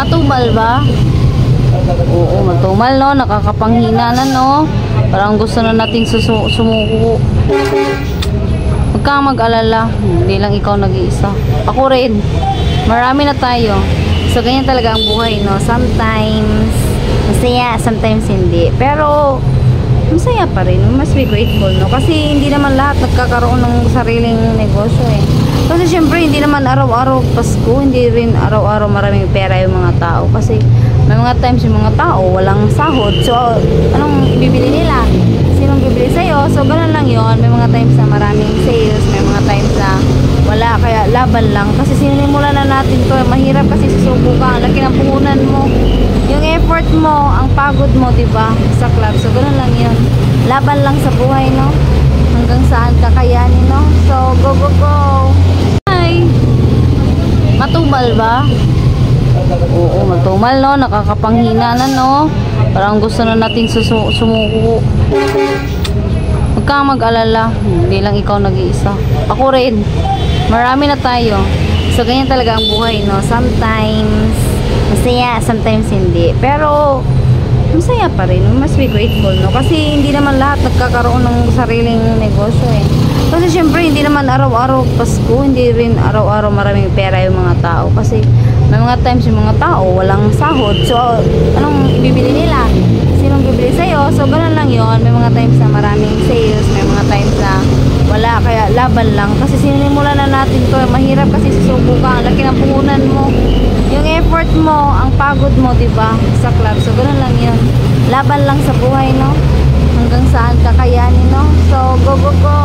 Matumal ba? Oo, matumal no, nakakapanghina na no. Parang gusto na nating sumuko. Huwag kang mag-alala, hindi lang ikaw nag-iisa. Ako rin, marami na tayo. So ganyan talaga ang buhay no. Sometimes masaya, sometimes hindi. Pero masaya pa rin, mas be grateful no. Kasi hindi naman lahat nagkakaroon ng sariling negosyo eh. Kasi syempre hindi naman araw-araw Pasko, hindi rin araw-araw maraming pera yung mga tao. Kasi may mga times yung mga tao walang sahod. So anong ibibili nila? Sinong bibili sa'yo? So ganun lang yun. May mga times na maraming sales, may mga times na wala, kaya laban lang. Kasi sinimulan na natin to, mahirap kasi susuko ka, ang laki ng puhunan mo, yung effort mo, ang pagod mo, diba, sa club. So ganun lang yun, laban lang sa buhay no, hanggang saan kakayanin no. So go go go. Hi, matumal ba? Oo, matumal no, nakakapanghina na no. Parang gusto na nating sumuko. Huwag kang mag-alala, hindi lang ikaw nag-iisa. Ako rin, marami na tayo. So ganyan talaga ang buhay no. Sometimes masaya, sometimes hindi. Pero masaya pa rin, mas be grateful no. Kasi hindi naman lahat nagkakaroon ng sariling negosyo eh. Kasi syempre hindi naman araw-araw Pasko, hindi rin araw-araw maraming pera yung mga tao. Kasi may mga times yung mga tao walang sahod. So anong ibibili nila? Sinong bibili sa'yo? So ganun lang yun. May mga times na maraming sales, may mga times na wala, kaya laban lang. Kasi sinimulan na natin to, mahirap kasi susuko ka, ang laki ng puhunan mo, yung effort mo, ang pagod mo, diba, sa club. So ganun lang yun, laban lang sa buhay no, hanggang saan kakayanin no. So go go go.